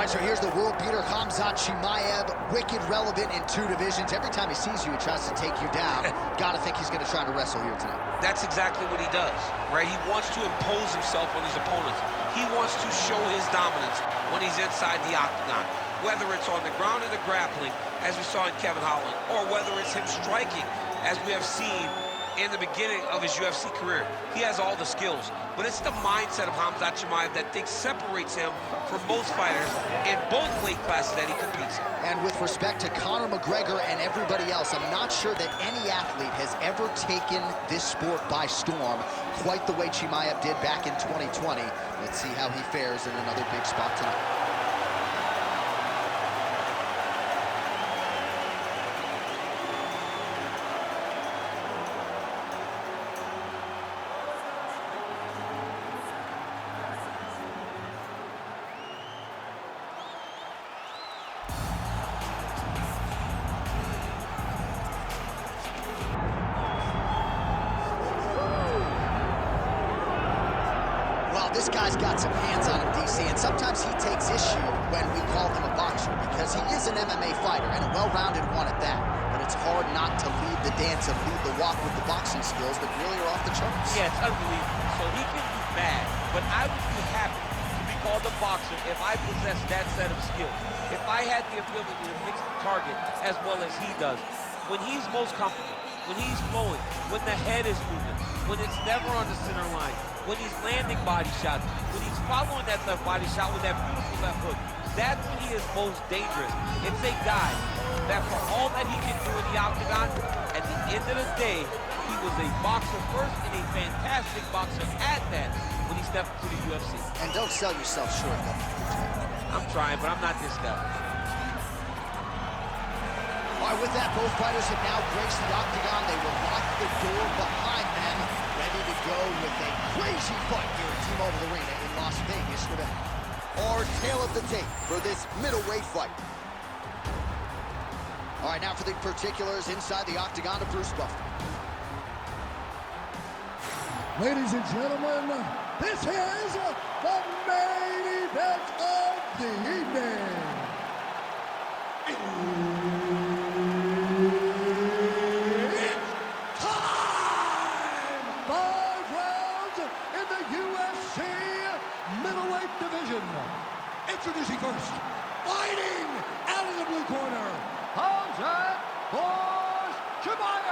All right, so here's the world beater, Khamzat Chimaev, wicked relevant in 2 divisions. Every time he sees you, he tries to take you down. Gotta think he's gonna try to wrestle here tonight. That's exactly what he does, right? He wants to impose himself on his opponents. He wants to show his dominance when he's inside the octagon, whether it's on the ground in the grappling, as we saw in Kevin Holland, or whether it's him striking, as we have seen in the beginning of his UFC career. He has all the skills, but it's the mindset of Khamzat Chimaev that separates him from most fighters in both weight classes that he competes in. And with respect to Conor McGregor and everybody else, I'm not sure that any athlete has ever taken this sport by storm quite the way Chimaev did back in 2020. Let's see how he fares in another big spot tonight. This guy's got some hands on him, DC, and sometimes he takes issue when we call him a boxer because he is an MMA fighter and a well-rounded one at that. But it's hard not to lead the dance and lead the walk with the boxing skills that really are off the charts. Yeah, it's unbelievable. So he can be mad, but I would be happy to be called a boxer if I possessed that set of skills. If I had the ability to mix the target as well as he does. When he's most comfortable, when he's flowing, when the head is moving, when it's never on the center line, when he's landing body shots, when he's following that left body shot with that beautiful left hook, that's when he is most dangerous. It's a guy that for all that he can do in the octagon, at the end of the day, he was a boxer first and a fantastic boxer at that when he stepped into the UFC. And don't sell yourself short, though. I'm trying, but I'm not this guy. All right, with that, both fighters have now graced the octagon. They will lock the door behind them, ready to go with a crazy fight here at T-Mobile Arena in Las Vegas, Nevada. Our tale of the tape for this middleweight fight. All right, now for the particulars inside the octagon of Bruce Buffer. Ladies and gentlemen, this is the main event of the evening. Introducing first, fighting out of the blue corner, Khamzat Chimaev.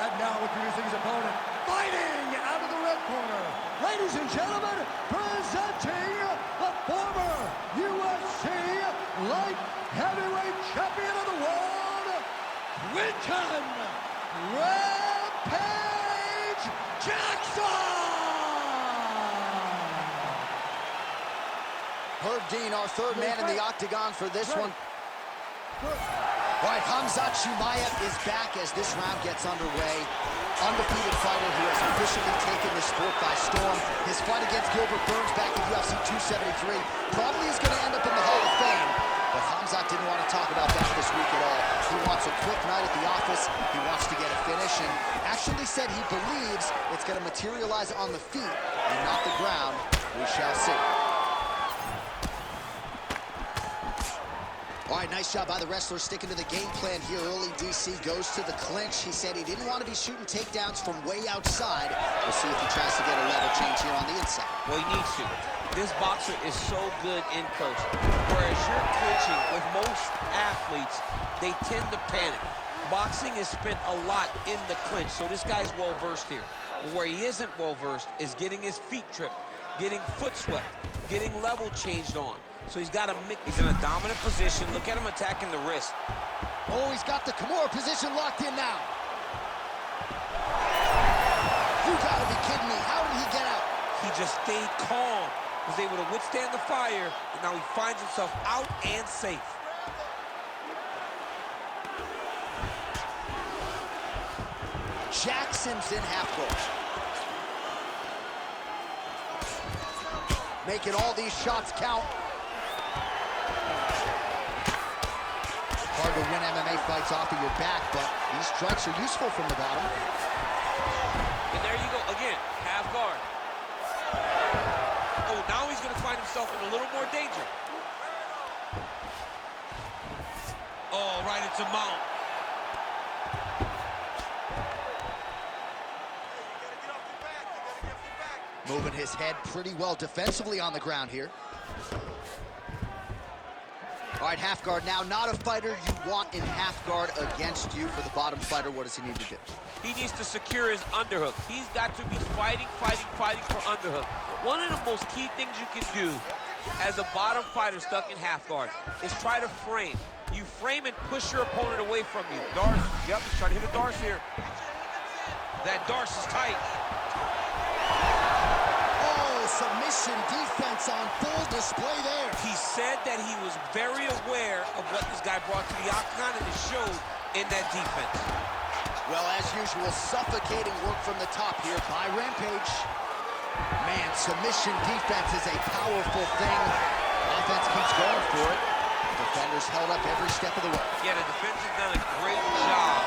And now introducing his opponent, fighting out of the red corner, ladies and gentlemen, presenting the former UFC light heavyweight champion of the world, Quinton Rampage Jackson. Herb Dean, our third man in the octagon for this one. All right, Khamzat Chimaev is back as this round gets underway. Undefeated fighter who has officially taken this sport by storm. His fight against Gilbert Burns back in UFC 273 probably is going to end up in the Hall of Fame. But Khamzat didn't want to talk about that this week at all. He wants a quick night at the office. He wants to get a finish and actually said he believes it's going to materialize on the feet and not the ground. We shall see. All right, nice job by the wrestler sticking to the game plan here early. DC goes to the clinch. He said he didn't want to be shooting takedowns from way outside. We'll see if he tries to get a level change here on the inside. Well, he needs to. This boxer is so good in close. Whereas you're clinching with most athletes, they tend to panic. Boxing is spent a lot in the clinch, so this guy's well-versed here. But where he isn't well-versed is getting his feet tripped, getting foot swept, getting level changed on. So he's got to mix. He's in a dominant position. Look at him attacking the wrist. Oh, he's got the Kimura position locked in now. You gotta be kidding me. How did he get out? He just stayed calm, was able to withstand the fire, and now he finds himself out and safe. Jackson's in half court. Making all these shots count. Hard to win MMA fights off of your back, but these strikes are useful from the bottom. And there you go, again, half guard. Oh, now he's going to find himself in a little more danger. Oh, right into mount. Moving his head pretty well defensively on the ground here. All right, half guard now. Not a fighter you want in half guard against you. For the bottom fighter, what does he need to do? He needs to secure his underhook. He's got to be fighting for underhook. One of the most key things you can do as a bottom fighter stuck in half guard is try to frame. You frame and push your opponent away from you. Darce, yep, he's trying to hit a Darce here. That Darce is tight. Submission defense on full display there. He said that he was very aware of what this guy brought to the Octagon, and it showed in that defense. Well, as usual, suffocating work from the top here by Rampage. Man, submission defense is a powerful thing. Offense keeps going for it. Defenders held up every step of the way. Yeah, the defense has done a great job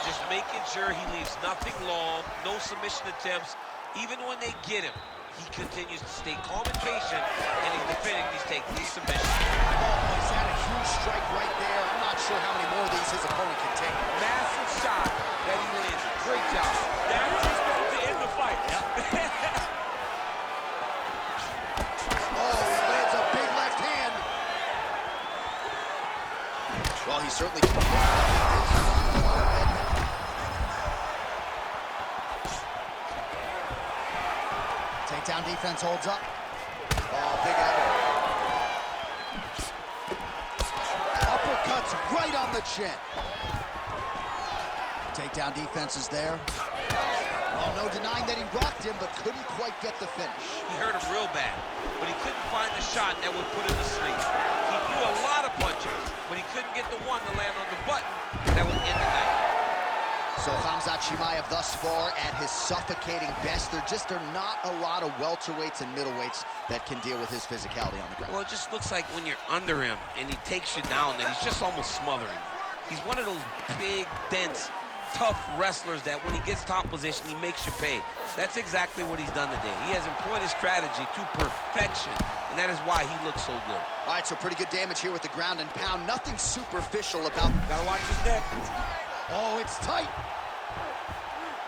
just making sure he leaves nothing long, no submission attempts. Even when they get him, he continues to stay calm and patient, and he's defending these techniques submissions. Oh, he's had a huge strike right there. I'm not sure how many more of these his opponent can take. Massive shot that he landed. Great job. That was just going to end the fight. Yep. Oh, he lands a big left hand. Well, he certainly can. Takedown defense holds up. Oh, big elbow. Uppercuts right on the chin. Takedown defense is there. Oh, no denying that he rocked him, but couldn't quite get the finish. He hurt him real bad, but he couldn't find the shot that would put him to sleep. He threw a lot of punches, but he couldn't get the one to land on the button that would end the night. So Khamzat Chimaev thus far at his suffocating best. There just are not a lot of welterweights and middleweights that can deal with his physicality on the ground. Well, it just looks like when you're under him and he takes you down, that he's just almost smothering. He's one of those big, dense, tough wrestlers that when he gets top position, he makes you pay. That's exactly what he's done today. He has employed his strategy to perfection, and that is why he looks so good. All right, so pretty good damage here with the ground and pound. Nothing superficial about... Gotta watch his neck. Oh, it's tight.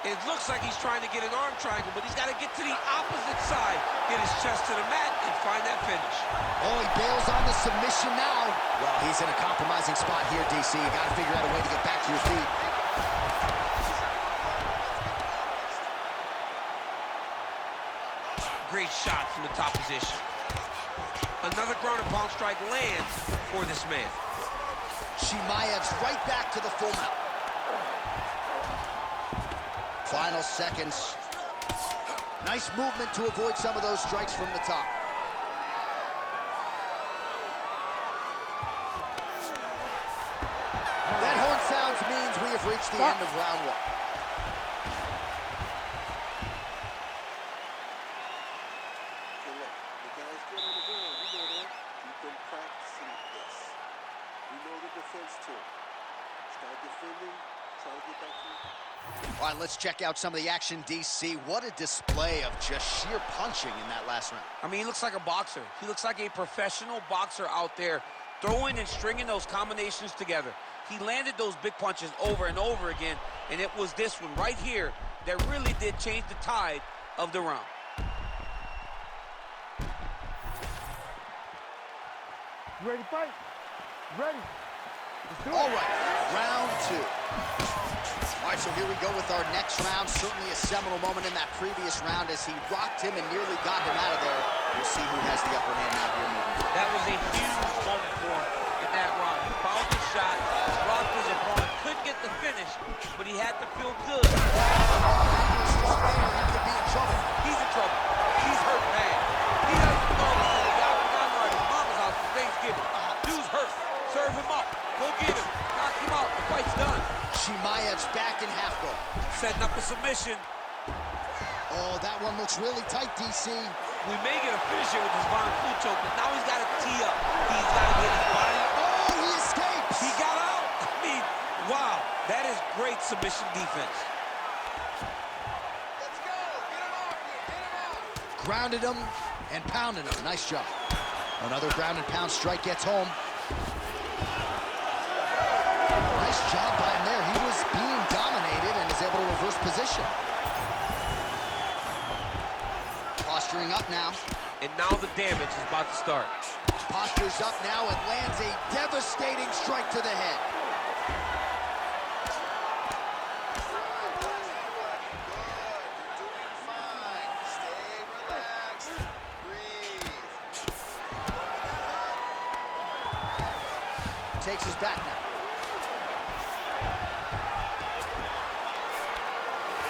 It looks like he's trying to get an arm triangle, but he's got to get to the opposite side, get his chest to the mat, and find that finish. Oh, he bails on the submission now. Well, he's in a compromising spot here, DC. You got to figure out a way to get back to your feet. Great shot from the top position. Another ground and pound strike lands for this man. Chimaev's right back to the full mount. Final seconds. Nice movement to avoid some of those strikes from the top. That horn sounds means we have reached the end of round one. All right, let's check out some of the action, DC. What a display of just sheer punching in that last round. I mean, he looks like a boxer. He looks like a professional boxer out there, throwing and stringing those combinations together. He landed those big punches over and over again, and it was this one right here that really did change the tide of the round. You ready to fight? Ready. Let's do it. All right, round two. All right, so here we go with our next round. Certainly a seminal moment in that previous round as he rocked him and nearly got him out of there. We'll see who has the upper hand now here moving forward. That was a huge moment for him in that round. He fouled the shot, rocked his opponent, couldn't get the finish, but he had to feel good. He could be in trouble. He's in trouble. He's hurt bad. He doesn't know this. He got out at his mama's house for Thanksgiving. Dude's hurt. Serve him up. Go get him. Knock him out. The fight's done. Chimaev's back in half guard. Setting up a submission. Oh, that one looks really tight, DC. We may get a finish here with this Von Flue choke, but now he's got to tee up. He's got to get his body. Oh, he escapes. He got out. I mean, wow. That is great submission defense. Let's go. Get him off here. Get him off. Grounded him And pounding him. Nice job. Another ground and pound strike gets home. Nice job by him there. He was being dominated and is able to reverse position. Posturing up now. And now the damage is about to start. Postures up now and lands a devastating strike to the head. Takes his back now.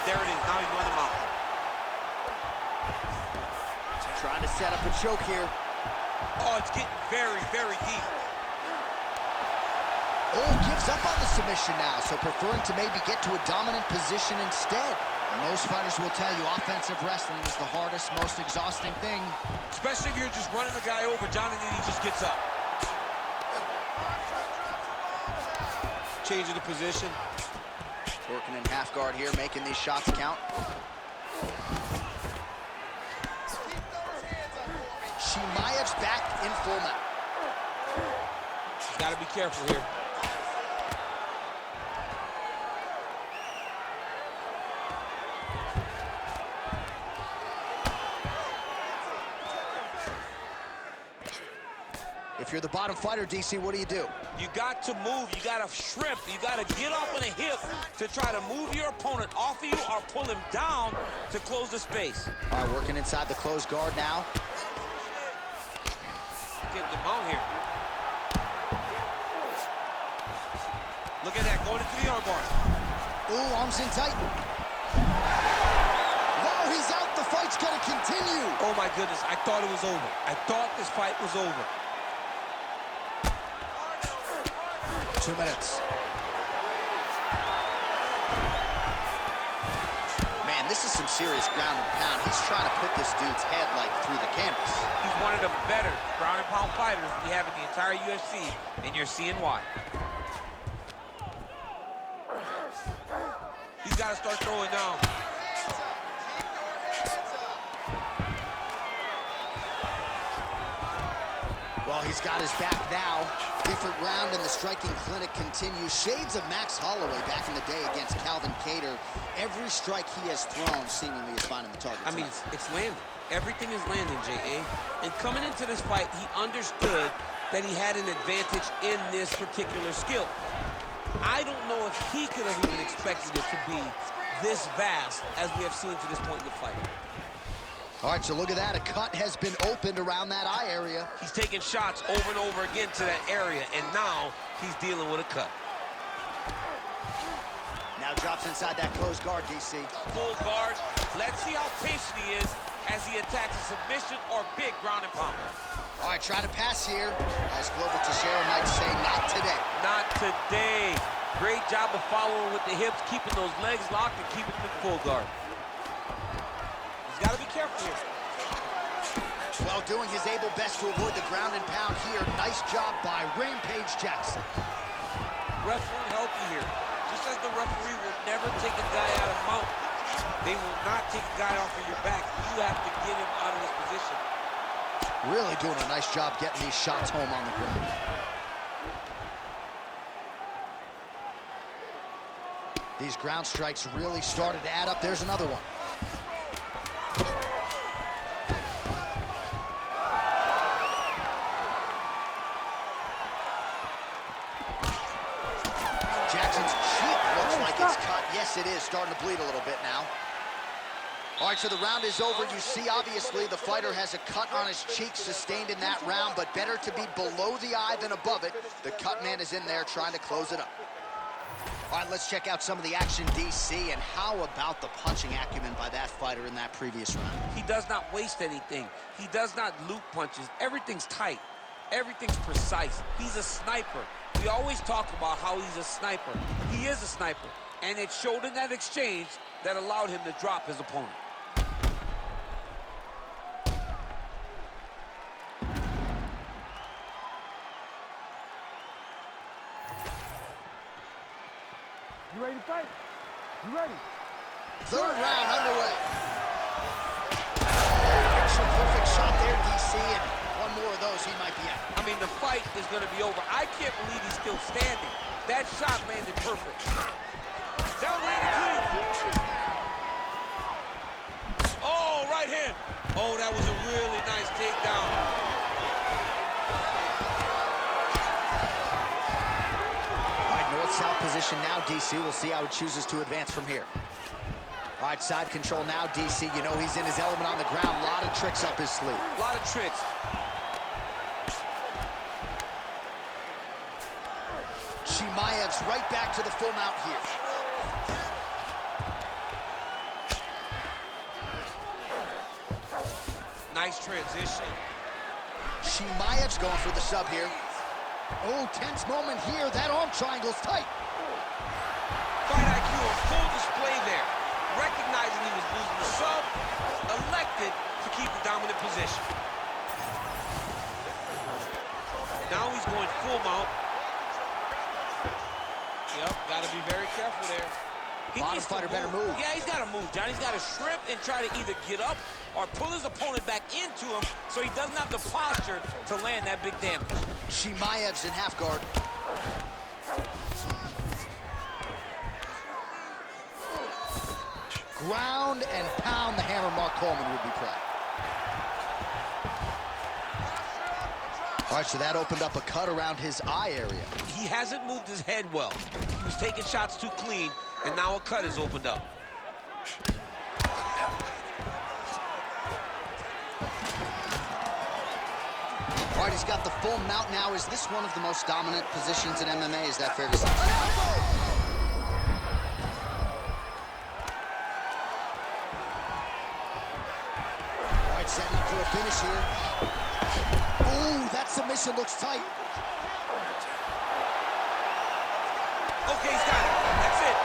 There it is. Now he's running him out. Trying to set up a choke here. Oh, it's getting very, very deep. Oh, gives up on the submission now, so preferring to maybe get to a dominant position instead. Most fighters will tell you offensive wrestling is the hardest, most exhausting thing. Especially if you're just running the guy over, Johnny, and he just gets up. Changing the position. Working in half guard here, making these shots count. Chimaev's back in full mount. He's got to be careful here. If you're the bottom fighter, DC, what do? You got to move. You got to shrimp. You got to get off on a hip to try to move your opponent off of you or pull him down to close the space. All right, working inside the closed guard now. Getting the mount here. Look at that, going into the arm bar. Ooh, arms in tight. Wow, he's out. The fight's gonna continue. Oh my goodness, I thought it was over. I thought this fight was over. 2 minutes. Man, this is some serious ground and pound. He's trying to put this dude's head like through the canvas. He's one of the better ground and pound fighters we have in the entire UFC, and you're seeing why. He's got to start throwing down. Well, he's got his back now. Different round, and the striking clinic continues. Shades of Max Holloway back in the day against Calvin Kattar. Every strike he has thrown seemingly is finding the target. I mean, it's landing. Everything is landing, J.A. And coming into this fight, he understood that he had an advantage in this particular skill. I don't know if he could have even expected it to be this vast as we have seen to this point in the fight. All right, so look at that. A cut has been opened around that eye area. He's taking shots over and over again to that area, and now he's dealing with a cut. Now drops inside that closed guard, DC. Full guard. Let's see how patient he is as he attacks a submission or big ground and pound. All right, try to pass here. As Global Teixeira might say, not today. Not today. Great job of following with the hips, keeping those legs locked and keeping them in full guard. He's got to be careful here. Well, doing his able best to avoid the ground and pound here. Nice job by Rampage Jackson. Referee healthy here. Just as the referee will never take a guy out of mount, they will not take a guy off of your back. You have to get him out of his position. Really doing a nice job getting these shots home on the ground. These ground strikes really started to add up. There's another one. Jackson's cheek looks like it's cut. Yes, it is. Starting to bleed a little bit now. All right, so the round is over. You see, obviously, the fighter has a cut on his cheek sustained in that round, but better to be below the eye than above it. The cut man is in there trying to close it up. All right, let's check out some of the action, DC, and how about the punching acumen by that fighter in that previous round? He does not waste anything. He does not loop punches. Everything's tight. Everything's precise. He's a sniper. We always talk about how he's a sniper. He is a sniper, and it showed in that exchange that allowed him to drop his opponent. You ready to fight? You ready? Third round underway. Picture-perfect shot there, DC, and one more of those, he might be out. I mean, the fight is going to be over. I can't believe he's still standing. That shot landed perfect. Down landed clean. Oh, right hand. Oh, that was a really nice takedown. All right, north-south position now, DC. We'll see how he chooses to advance from here. All right, side control now, DC. You know he's in his element on the ground. A lot of tricks up his sleeve. A lot of tricks. Chimaev's right back to the full mount here. Nice transition. Chimaev's going for the sub here. Oh, tense moment here. That arm triangle's tight. Fight IQ on full display there. Recognizing he was losing the sub, elected to keep the dominant position. Now he's going full mount. Yep, got to be very careful there. Bottom fighter better move. Yeah, he's got to move, John. He's got to shrimp and try to either get up or pull his opponent back into him so he doesn't have the posture to land that big damage. Chimaev's in half guard. Ground and pound, the hammer Mark Coleman would be proud. All right, so that opened up a cut around his eye area. He hasn't moved his head well. He was taking shots too clean, and now a cut has opened up. All right, he's got the full mount now. Is this one of the most dominant positions in MMA? Is that fair to say? All right, setting up for a finish here. Ooh, that submission looks tight. Okay, he's got it. That's it.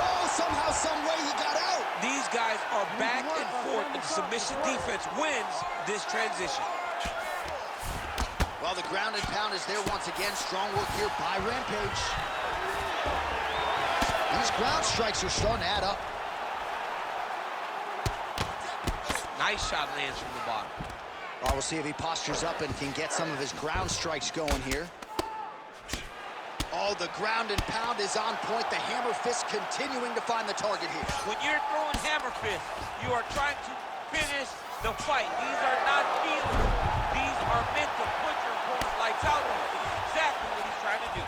Oh, somehow, some way he got out. These guys are back and forth, and the submission defense wins this transition. Well, the ground and pound is there once again. Strong work here by Rampage. These ground strikes are starting to add up. Nice shot lands from the bottom. All right, we'll see if he postures up and can get some of his ground strikes going here. Oh, the ground and pound is on point. The hammer fist continuing to find the target here. When you're throwing hammer fists, you are trying to finish the fight. These are not feelings. These are meant to put your opponent's lights out. This is exactly what he's trying to do.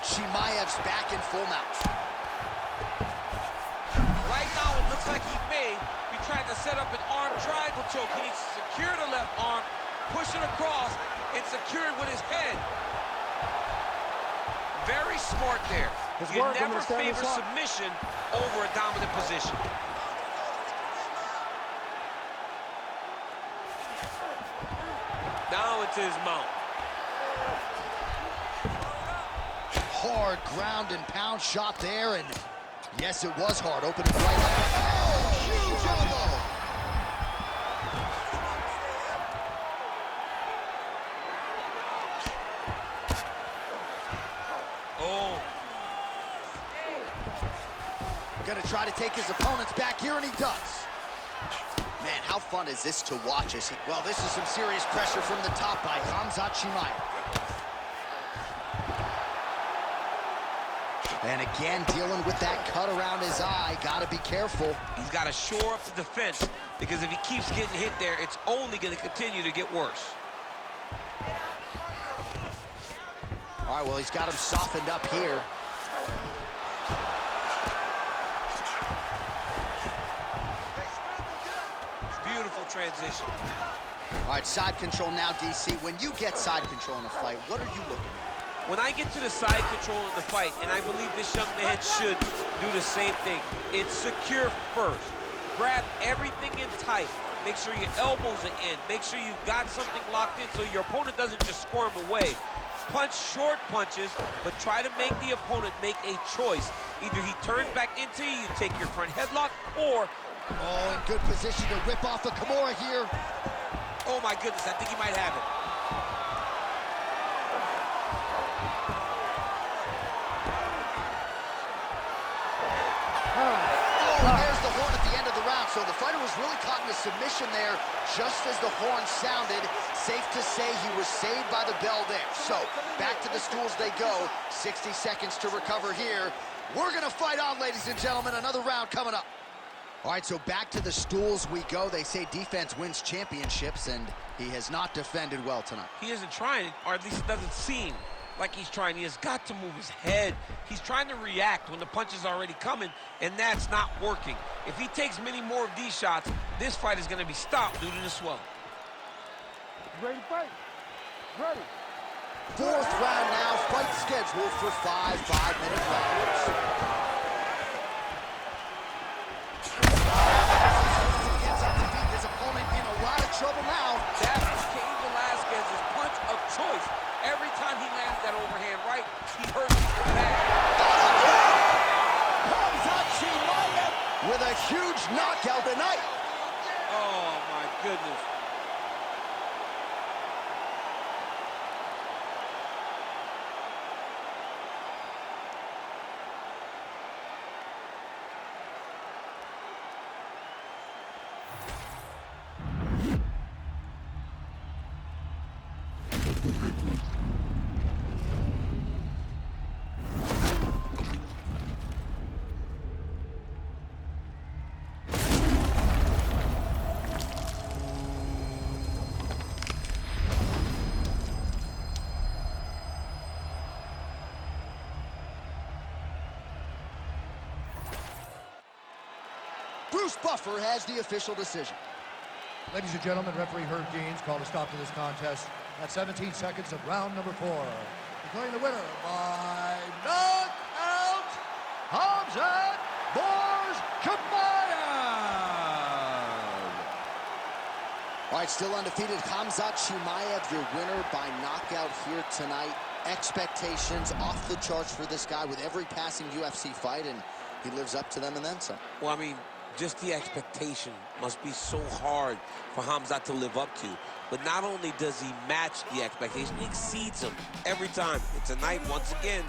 Chimaev's back in full mount. Right now, it looks like he may be trying to set up an arm triangle choke. He needs to secure the left arm, push it across, and secure it with his head. Very smart there. You never favor submission over a dominant position. Now it's his mount. Hard ground and pound shot there, and yes, it was hard. Opening right leg. Oh, huge elbow. Oh. Gonna try to take his opponents back here, and he does. Man, how fun is this to watch? Well, this is some serious pressure from the top by Khamzat Chimaev. And again, dealing with that cut around his eye. Gotta be careful. He's got to shore up the defense, because if he keeps getting hit there, it's only going to continue to get worse. All right, well, he's got him softened up here. Beautiful transition. All right, side control now, DC. When you get side control in a fight, what are you looking at? When I get to the side control in the fight, and I believe this young man should do the same thing, it's secure first. Grab everything in tight. Make sure your elbows are in. Make sure you've got something locked in so your opponent doesn't just squirm away. Punch short punches, but try to make the opponent make a choice. Either he turns back into you, you take your front headlock, or... Oh, in good position to rip off a Kimura here. Oh, my goodness, I think he might have it. Oh, there's the horn at the end of the round, so so the fighter was really caught in a submission there just as the horn sounded. Safe to say he was saved by the bell there. So, back to the stools they go. 60 seconds to recover here. We're gonna fight on, ladies and gentlemen. Another round coming up. All right, so back to the stools we go. They say defense wins championships, and he has not defended well tonight. He isn't trying, or at least it doesn't seem like he's trying. He has got to move his head. He's trying to react when the punch is already coming, and that's not working. If he takes many more of these shots, this fight is going to be stopped due to the swelling. Ready to fight? Ready. Fourth round now, fight scheduled for 5 5-minute rounds. Gets up to beat his opponent in a lot of trouble now. That is Cain Velasquez's punch of choice. Every time he lands that overhand right, he hurts people bad. Khamzat Chimaev with a huge knockout tonight. Oh, my goodness. Bruce Buffer has the official decision. Ladies and gentlemen, referee Herb Deans called a stop to this contest at 17 seconds of round number 4. Declaring the winner by knockout, Khamzat Chimaev. All right, still undefeated, Khamzat Chimaev, your winner by knockout here tonight. Expectations off the charts for this guy with every passing UFC fight, and he lives up to them and then some. Well, I mean, just the expectation must be so hard for Khamzat to live up to. But not only does he match the expectation, he exceeds them every time. And tonight, once again,